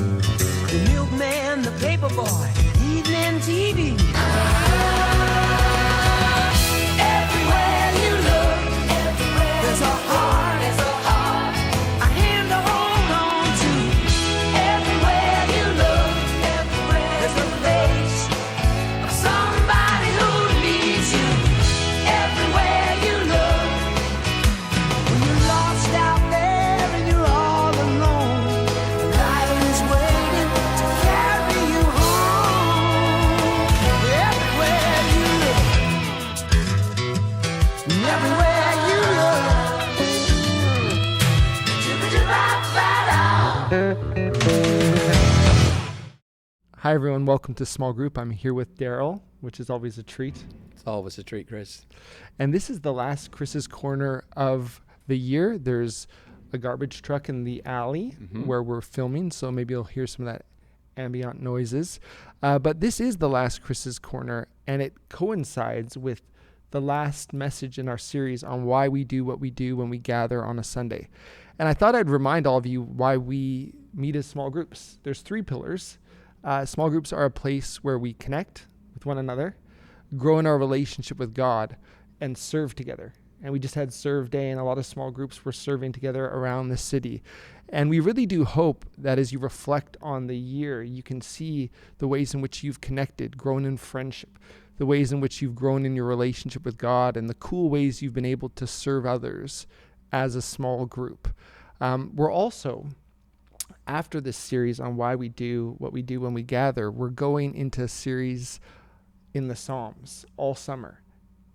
The milkman, the paperboy, evening TV. Everywhere you look, there's a heart, a hand to hold on to. Everywhere you look, there's a face of somebody who needs you. Everywhere you look, when you're lost out there and you're all alone, life is waiting to carry you home. Everywhere you look, everywhere you look. Hi everyone, welcome to Small Group. I'm here with Daryl, which is always a treat. It's always a treat, Chris. And this is the last Chris's Corner of the year. There's a garbage truck in the alley where we're filming, so maybe you'll hear some of that ambient noises. But this is the last Chris's Corner, and it coincides with the last message in our series on why we do what we do when we gather on a Sunday. And I thought I'd remind all of you why we meet as small groups. There's 3 pillars. Small groups are a place where we connect with one another, grow in our relationship with God, and serve together. And we just had Serve Day, and a lot of small groups were serving together around the city. And we really do hope that as you reflect on the year, you can see the ways in which you've connected, grown in friendship, the ways in which you've grown in your relationship with God, and the cool ways you've been able to serve others as a small group. We're also, after this series on why we do what we do when we gather, we're going into a series in the Psalms all summer.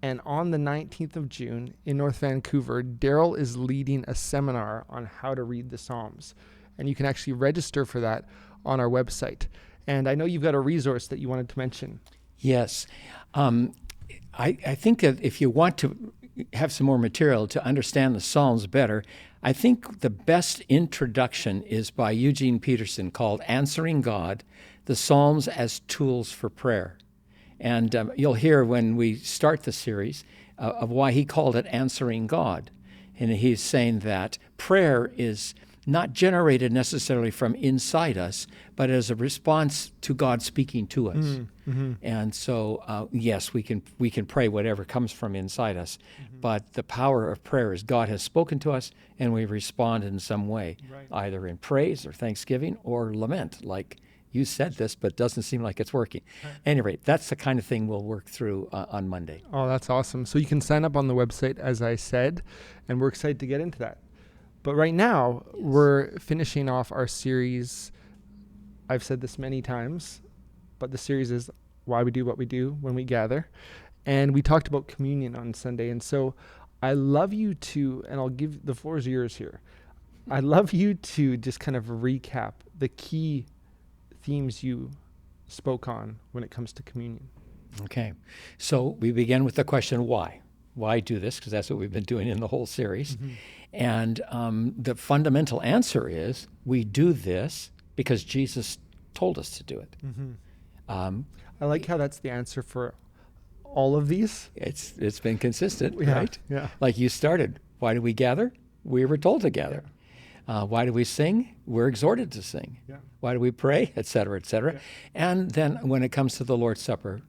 And on the 19th of June in North Vancouver, Daryl is leading a seminar on how to read the Psalms. And you can actually register for that on our website. And I know you've got a resource that you wanted to mention. Yes. I think that if you want to have some more material to understand the Psalms better, I think the best introduction is by Eugene Peterson called Answering God, the Psalms as Tools for Prayer. And you'll hear when we start the series of why he called it Answering God. And he's saying that prayer is not generated necessarily from inside us, but as a response to God speaking to us. And so, yes, we can pray whatever comes from inside us, but the power of prayer is God has spoken to us, and we respond in some way, either in praise or thanksgiving or lament, like you said this, but doesn't seem like it's working. At any rate, that's the kind of thing we'll work through on Monday. Oh, that's awesome. So you can sign up on the website, as I said, and we're excited to get into that. But right now, we're finishing off our series. I've said this many times, but the series is why we do what we do when we gather. And we talked about communion on Sunday. And so I love you to, and I'll give, the floor is yours here. I'd love you to just kind of recap the key themes you spoke on when it comes to communion. Okay. So we begin with the question, why? Why do this? Because that's what we've been doing in the whole series. And the fundamental answer is we do this because Jesus told us to do it. I like how that's the answer for all of these. It's been consistent, Yeah, right? yeah. Like you started. Why do we gather? We were told to gather. Why do we sing? We're exhorted to sing. Yeah. Why do we pray? Et cetera, et cetera. Yeah. And then when it comes to the Lord's Supper,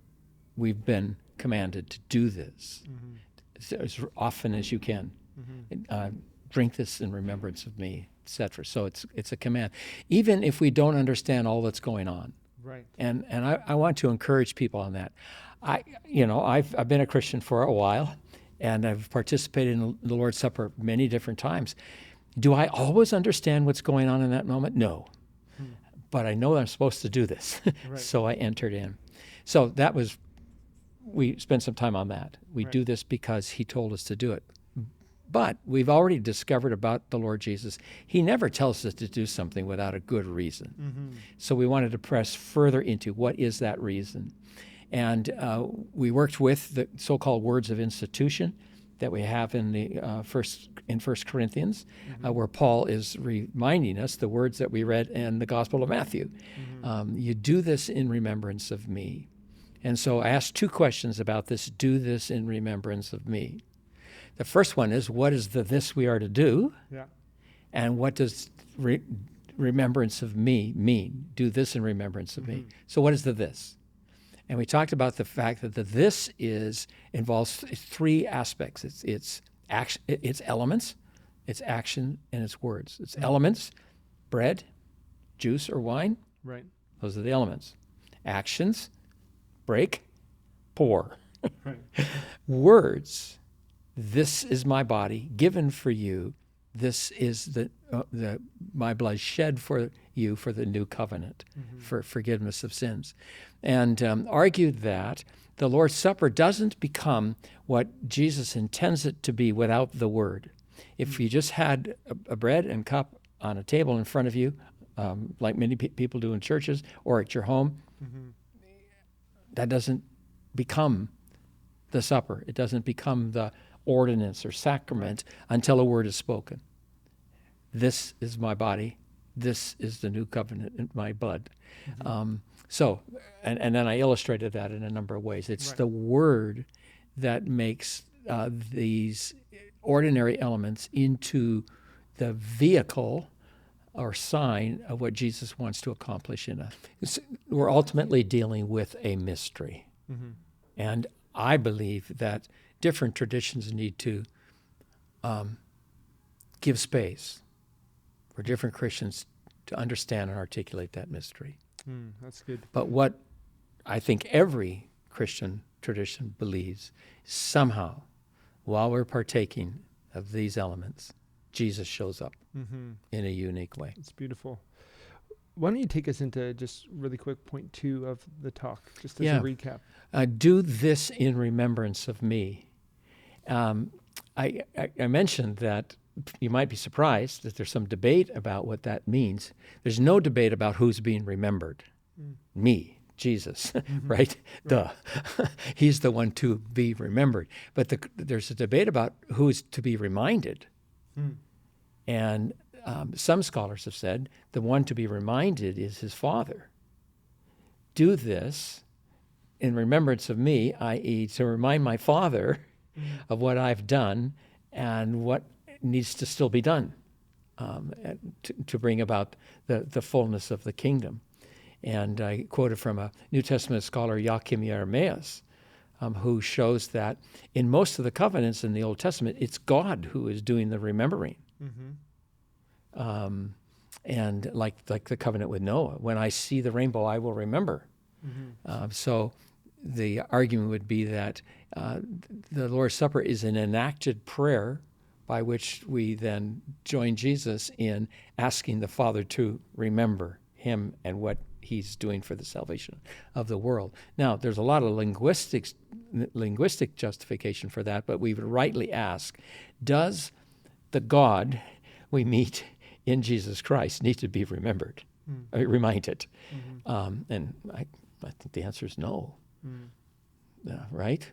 we've been commanded to do this as often as you can. Drink this in remembrance of me, et cetera. So it's a command, even if we don't understand all that's going on. Right. And I want to encourage people on that. I've been a Christian for a while, and I've participated in the Lord's Supper many different times. Do I always understand what's going on in that moment? No. But I know I'm supposed to do this. Right. So I entered in. So we spent some time on that. We do this because he told us to do it. But we've already discovered about the Lord Jesus, he never tells us to do something without a good reason. So we wanted to press further into what is that reason. And we worked with the so-called words of institution that we have in the First Corinthians, where Paul is reminding us the words that we read in the Gospel of Matthew. You do this in remembrance of me. And so I asked 2 questions about this, do this in remembrance of me. The first one is, what is the this we are to do? Yeah. And what does remembrance of me mean? Do this in remembrance of me. So what is the this? And we talked about the fact that the this involves three aspects. It's action, it's elements, it's action, and it's words. It's elements, bread, juice, or wine. Right. Those are the elements. Actions, break, pour. Right. Words, this is my body given for you. This is my blood shed for you for the new covenant, for forgiveness of sins. And argued that the Lord's Supper doesn't become what Jesus intends it to be without the Word. If you just had a bread and cup on a table in front of you, like many people do in churches or at your home, that doesn't become the supper. It doesn't become the ordinance or sacrament until a word is spoken. This is my body. This is the new covenant in my blood. And then I illustrated that in a number of ways. It's the word that makes these ordinary elements into the vehicle or sign of what Jesus wants to accomplish in us. We're ultimately dealing with a mystery. And I believe that different traditions need to give space for different Christians to understand and articulate that mystery. That's good. But what I think every Christian tradition believes, somehow, while we're partaking of these elements, Jesus shows up in a unique way. It's beautiful. Why don't you take us into just really quick point 2 of the talk, just as a recap. Do this in remembrance of me. I mentioned that you might be surprised that there's some debate about what that means. There's no debate about who's being remembered. Me, Jesus, right? Duh. He's the one to be remembered. But there's a debate about who's to be reminded. And some scholars have said the one to be reminded is his Father. Do this in remembrance of me, i.e., to remind my Father of what I've done and what needs to still be done to bring about the fullness of the kingdom. And I quoted from a New Testament scholar, Joachim Jeremias, who shows that in most of the covenants in the Old Testament, it's God who is doing the remembering. And like the covenant with Noah, when I see the rainbow, I will remember. So the argument would be that the Lord's Supper is an enacted prayer by which we then join Jesus in asking the Father to remember him and what he's doing for the salvation of the world. Now, there's a lot of linguistic justification for that, but we would rightly ask, does the God we meet in Jesus Christ need to be remembered, reminded? And I think the answer is no. Right?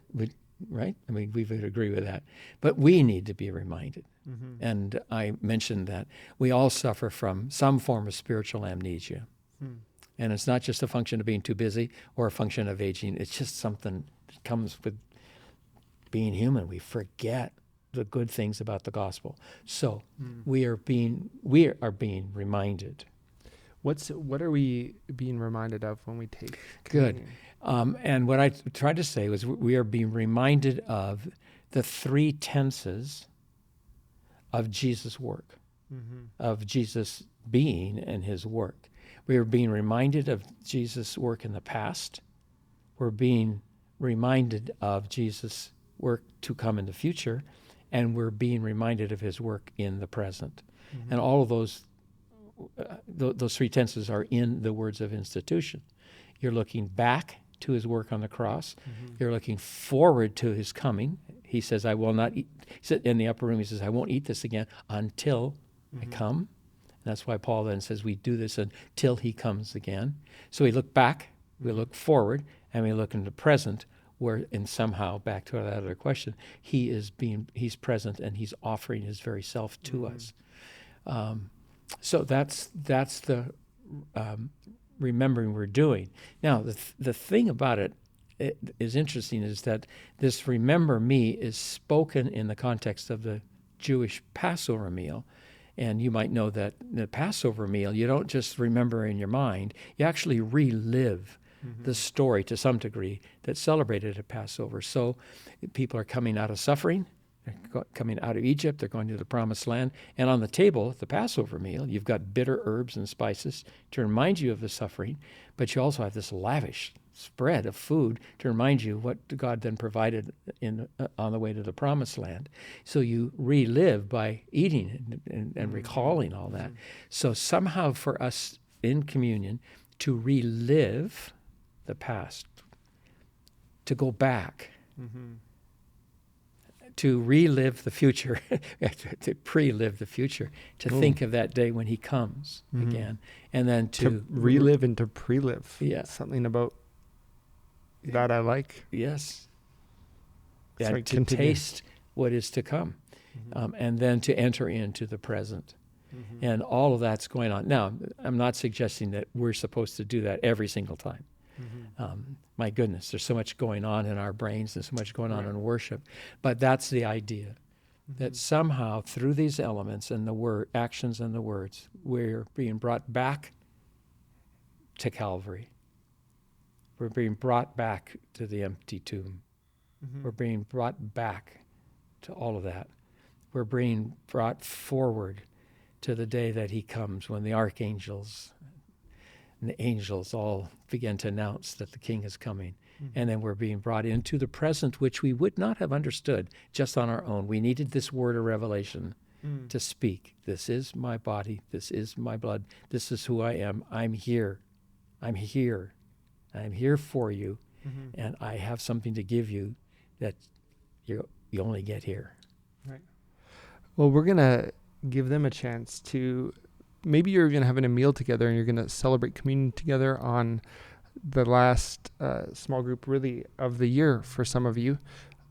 Right? I mean, we would agree with that. But we need to be reminded. And I mentioned that we all suffer from some form of spiritual amnesia. And it's not just a function of being too busy or a function of aging. It's just something that comes with being human. We forget the good things about the gospel. So we are being reminded. What are we being reminded of when we take Good. communion? And what I tried to say was we are being reminded of the 3 tenses of Jesus' work, of Jesus' being and his work. We are being reminded of Jesus' work in the past. We're being reminded of Jesus' work to come in the future. And we're being reminded of his work in the present. And all of those 3 tenses are in the words of institution. You're looking back to his work on the cross. You're looking forward to his coming. He says, I will not eat. He said in the upper room, he says, I won't eat this again until I come. And that's why Paul then says we do this until he comes again. So we look back, we look forward, and we look in the present, where, and somehow, back to that other question, he's present and he's offering his very self to us. So that's the remembering we're doing. Now, the thing about it is interesting is that this remember me is spoken in the context of the Jewish Passover meal, And you might know that the Passover meal, you don't just remember in your mind, you actually relive the story to some degree that celebrated at Passover. So people are coming out of suffering, they're coming out of Egypt, they're going to the Promised Land. And on the table, at the Passover meal, you've got bitter herbs and spices to remind you of the suffering, but you also have this lavish spread of food to remind you what God then provided on the way to the Promised Land. So you relive by eating and recalling all that. So somehow for us in communion to relive the past, to go back, to relive the future, to pre-live the future, to think of that day when he comes again, and then To relive and to pre-live. Yeah. Something about that I like. Yes. Sorry, And to continue. taste what is to come, and then to enter into the present. And all of that's going on. Now, I'm not suggesting that we're supposed to do that every single time. My goodness, there's so much going on in our brains and so much going on in worship. But that's the idea, that somehow through these elements and the actions and the words, we're being brought back to Calvary. We're being brought back to the empty tomb. We're being brought back to all of that. We're being brought forward to the day that he comes, when the archangels and the angels all begin to announce that the king is coming. And then we're being brought into the present, which we would not have understood just on our own. We needed this word of revelation to speak. This is my body. This is my blood. This is who I am. I'm here. I'm here. I'm here for you. And I have something to give you that you only get here. Right. Well, we're going to give them a chance to, maybe you're going to having a meal together and you're going to celebrate communion together on the last small group really of the year for some of you,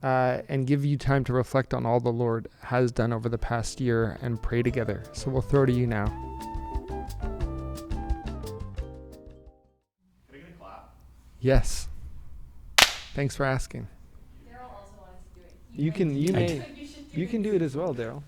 and give you time to reflect on all the Lord has done over the past year and pray together. So we'll throw to you now. Yes. Thanks for asking. Daryl also wants to do it. You can do it as well, Daryl.